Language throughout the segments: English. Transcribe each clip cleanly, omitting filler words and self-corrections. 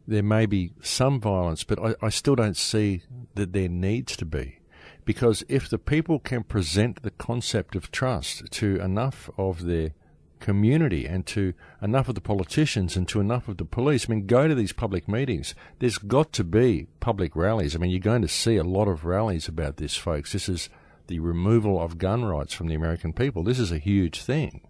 there may be some violence, but I still don't see that there needs to be. Because if the people can present the concept of trust to enough of their community and to enough of the politicians and to enough of the police, I mean, go to these public meetings. There's got to be public rallies. I mean, you're going to see a lot of rallies about this, folks. This is the removal of gun rights from the American people. This is a huge thing.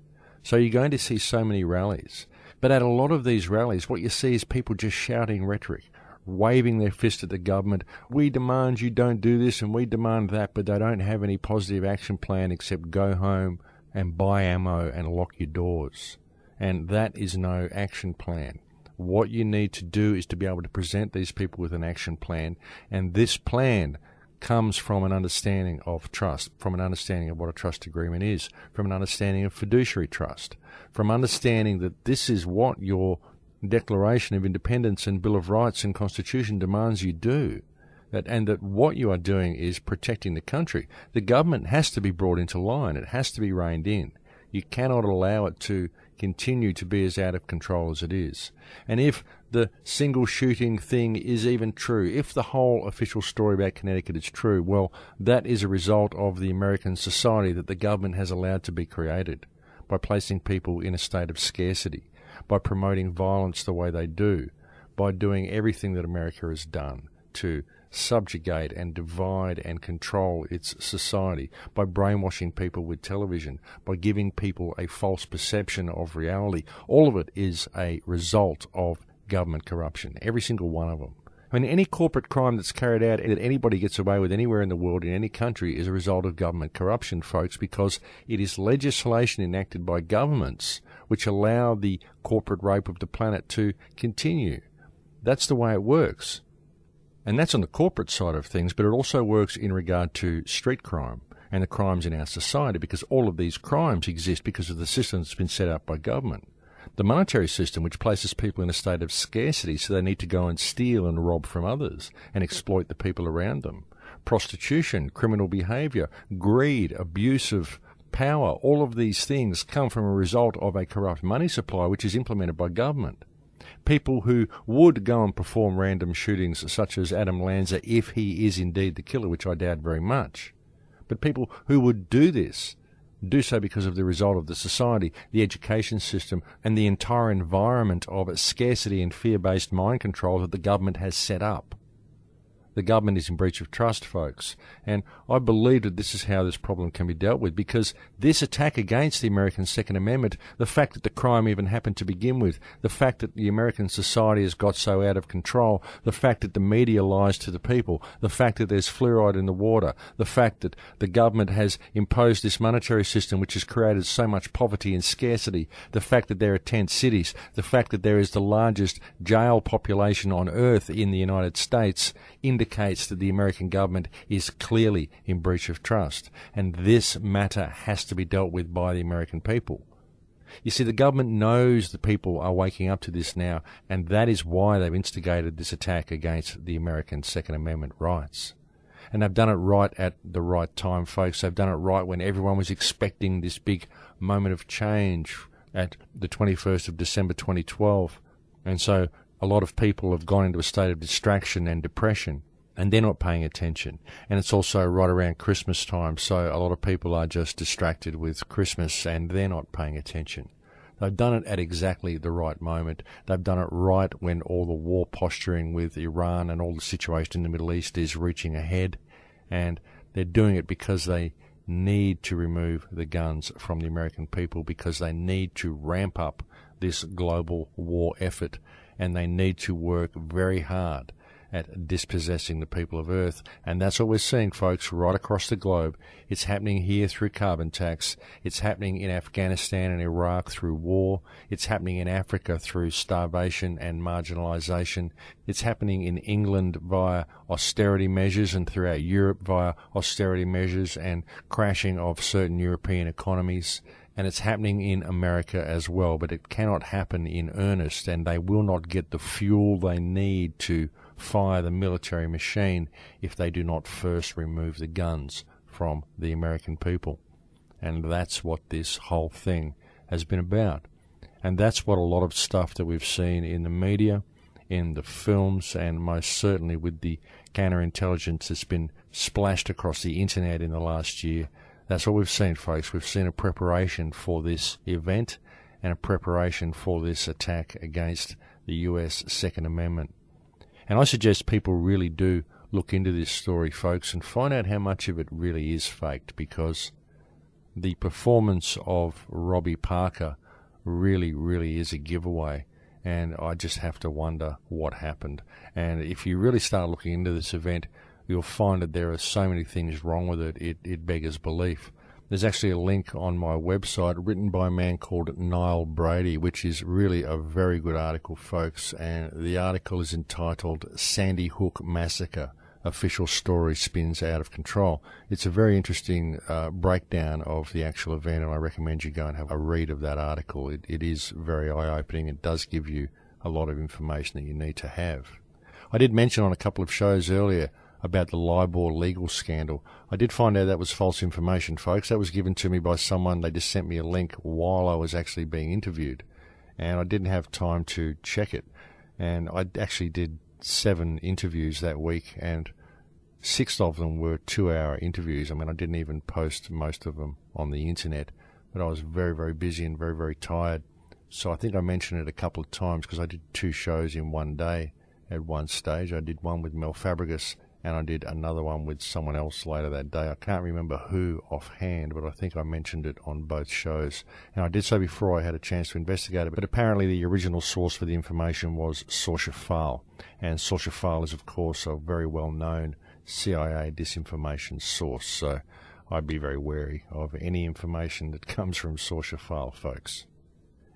So you're going to see so many rallies. But at a lot of these rallies, what you see is people just shouting rhetoric, waving their fist at the government. We demand you don't do this and we demand that, but they don't have any positive action plan except go home and buy ammo and lock your doors. And that is no action plan. What you need to do is to be able to present these people with an action plan, and this plan comes from an understanding of trust, from an understanding of what a trust agreement is, from an understanding of fiduciary trust, from understanding that this is what your Declaration of Independence and Bill of Rights and Constitution demands you do, and that what you are doing is protecting the country. The government has to be brought into line. It has to be reined in. You cannot allow it to continue to be as out of control as it is. And if the single shooting thing is even true, if the whole official story about Connecticut is true, well, that is a result of the American society that the government has allowed to be created by placing people in a state of scarcity, by promoting violence the way they do, by doing everything that America has done to subjugate and divide and control its society, by brainwashing people with television, by giving people a false perception of reality. All of it is a result of government corruption, every single one of them. I mean, any corporate crime that's carried out that anybody gets away with anywhere in the world, in any country, is a result of government corruption, folks, because it is legislation enacted by governments which allow the corporate rape of the planet to continue. That's the way it works. And that's on the corporate side of things, but it also works in regard to street crime and the crimes in our society, because all of these crimes exist because of the system that's been set up by government. The monetary system, which places people in a state of scarcity so they need to go and steal and rob from others and exploit the people around them. Prostitution, criminal behaviour, greed, abuse of power, all of these things come from a result of a corrupt money supply which is implemented by government. People who would go and perform random shootings, such as Adam Lanza, if he is indeed the killer, which I doubt very much. But people who would do this, do so because of the result of the society, the education system, and the entire environment of scarcity and fear-based mind control that the government has set up. The government is in breach of trust, folks. And I believe that this is how this problem can be dealt with, because this attack against the American Second Amendment, the fact that the crime even happened to begin with, the fact that the American society has got so out of control, the fact that the media lies to the people, the fact that there's fluoride in the water, the fact that the government has imposed this monetary system which has created so much poverty and scarcity, the fact that there are tent cities, the fact that there is the largest jail population on earth in the United States, indicates that the American government is clearly in breach of trust, and this matter has to be dealt with by the American people. You see, the government knows the people are waking up to this now, and that is why they've instigated this attack against the American Second Amendment rights. And they've done it right at the right time, folks. They've done it right when everyone was expecting this big moment of change at the 21st of December 2012. And so a lot of people have gone into a state of distraction and depression, and they're not paying attention. And it's also right around Christmas time, so a lot of people are just distracted with Christmas and they're not paying attention. They've done it at exactly the right moment. They've done it right when all the war posturing with Iran and all the situation in the Middle East is reaching a head, and they're doing it because they need to remove the guns from the American people, because they need to ramp up this global war effort, and they need to work very hard at dispossessing the people of Earth. And that's what we're seeing, folks, right across the globe. It's happening here through carbon tax. It's happening in Afghanistan and Iraq through war. It's happening in Africa through starvation and marginalisation. It's happening in England via austerity measures, and throughout Europe via austerity measures and crashing of certain European economies. And it's happening in America as well, but it cannot happen in earnest, and they will not get the fuel they need to fire the military machine if they do not first remove the guns from the American people. And that's what this whole thing has been about. And that's what a lot of stuff that we've seen in the media in the films, and most certainly with the counterintelligence that's been splashed across the internet in the last year. That's what we've seen, folks. We've seen a preparation for this event and a preparation for this attack against the US Second Amendment. And I suggest people really do look into this story, folks, and find out how much of it really is faked, because the performance of Robbie Parker really is a giveaway, and I just have to wonder what happened. And if you really start looking into this event, you'll find that there are so many things wrong with it, it beggars belief. There's actually a link on my website written by a man called Niall Brady, which is really a very good article, folks, and the article is entitled Sandy Hook Massacre, Official Story Spins Out of Control. It's a very interesting breakdown of the actual event, and I recommend you go and have a read of that article. It is very eye-opening. It does give you a lot of information that you need to have. I did mention on a couple of shows earlier about the LIBOR legal scandal. I did find out that was false information, folks. That was given to me by someone. They just sent me a link while I was actually being interviewed, and I didn't have time to check it. And I actually did 7 interviews that week, and 6 of them were 2-hour interviews. I mean, I didn't even post most of them on the internet, but I was very busy and very tired. So I think I mentioned it a couple of times, because I did 2 shows in one day at one stage. I did one with Mel Fabregas, and I did another one with someone else later that day. I can't remember who offhand, but I think I mentioned it on both shows. And I did so before I had a chance to investigate it. But apparently the original source for the information was ScaReCRoW. And ScaReCRoW is, of course, a very well-known CIA disinformation source. So I'd be very wary of any information that comes from ScaReCRoW, folks.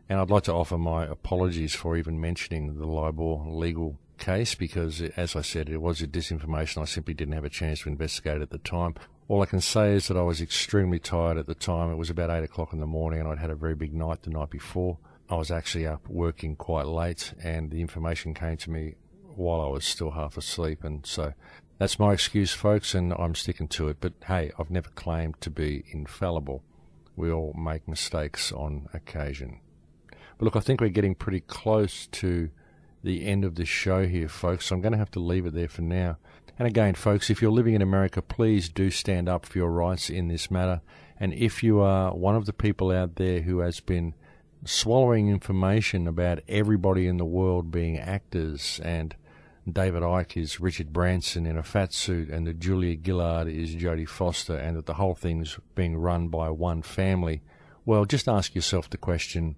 And I'd like to offer my apologies for even mentioning the LIBOR legal case, because, as I said, it was a disinformation. I simply didn't have a chance to investigate it at the time. All I can say is that I was extremely tired at the time. It was about 8 o'clock in the morning, and I'd had a very big night the night before. I was actually up working quite late, and the information came to me while I was still half asleep, and so that's my excuse, folks, and I'm sticking to it. But hey, I've never claimed to be infallible. We all make mistakes on occasion. But look, I think we're getting pretty close to the end of this show here, folks, so I'm going to have to leave it there for now. And again, folks, if you're living in America, please do stand up for your rights in this matter. And if you are one of the people out there who has been swallowing information about everybody in the world being actors, and David Icke is Richard Branson in a fat suit, and that Julia Gillard is Jodie Foster, and that the whole thing's being run by one family, well, just ask yourself the question,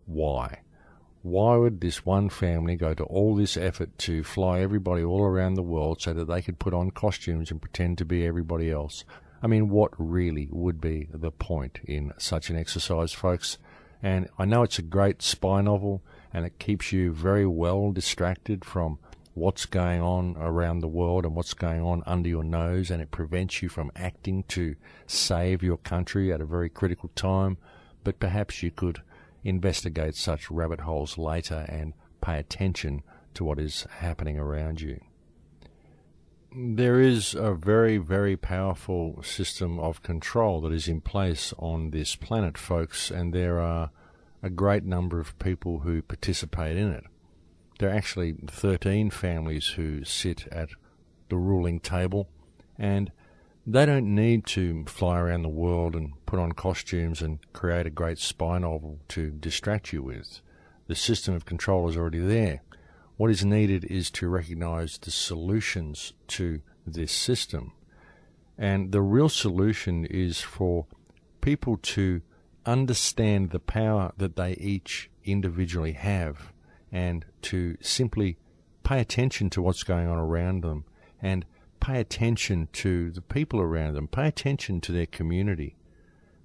why? Why would this one family go to all this effort to fly everybody all around the world so that they could put on costumes and pretend to be everybody else? I mean, what really would be the point in such an exercise, folks? And I know it's a great spy novel, and it keeps you very well distracted from what's going on around the world and what's going on under your nose, and it prevents you from acting to save your country at a very critical time. But perhaps you could investigate such rabbit holes later and pay attention to what is happening around you. There is a very powerful system of control that is in place on this planet, folks, and there are a great number of people who participate in it. There are actually 13 families who sit at the ruling table, and they don't need to fly around the world and put on costumes and create a great spy novel to distract you with. The system of control is already there. What is needed is to recognize the solutions to this system. And the real solution is for people to understand the power that they each individually have, and to simply pay attention to what's going on around them, and pay attention to the people around them, pay attention to their community,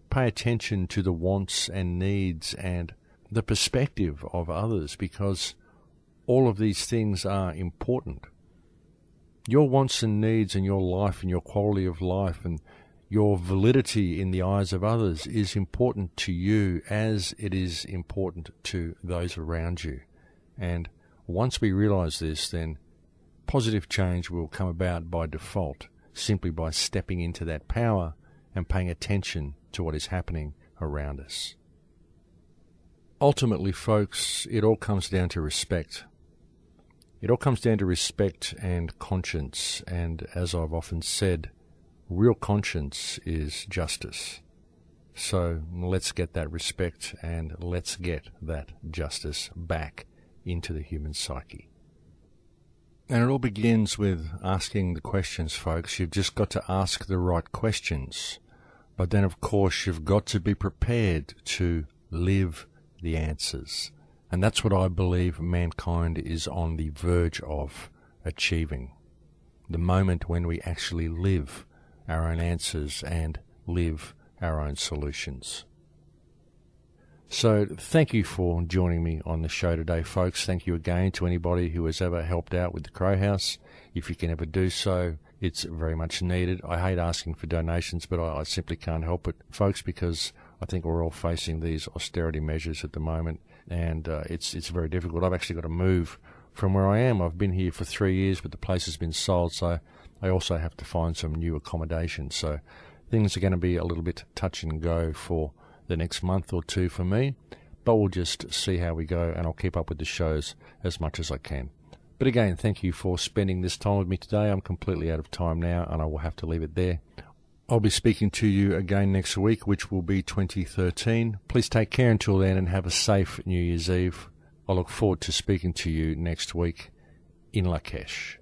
pay attention to the wants and needs and the perspective of others, because all of these things are important. Your wants and needs and your life and your quality of life and your validity in the eyes of others is important to you as it is important to those around you. And once we realize this, then positive change will come about by default, simply by stepping into that power and paying attention to what is happening around us. Ultimately, folks, it all comes down to respect. It all comes down to respect and conscience, and as I've often said, real conscience is justice. So let's get that respect and let's get that justice back into the human psyche. And it all begins with asking the questions, folks. You've just got to ask the right questions. But then, of course, you've got to be prepared to live the answers. And that's what I believe mankind is on the verge of achieving. The moment when we actually live our own answers and live our own solutions. So thank you for joining me on the show today, folks. Thank you again to anybody who has ever helped out with the Crow House. If you can ever do so, it's very much needed. I hate asking for donations, but I simply can't help it, folks, because I think we're all facing these austerity measures at the moment, and it's very difficult. I've actually got to move from where I am. I've been here for 3 years, but the place has been sold, so I also have to find some new accommodation. So things are going to be a little bit touch and go for the next month or two for me, but we'll just see how we go, and I'll keep up with the shows as much as I can. But again, thank you for spending this time with me today. I'm completely out of time now, and I will have to leave it there. I'll be speaking to you again next week, which will be 2013. Please take care until then and have a safe New Year's Eve. I look forward to speaking to you next week in Lakesh.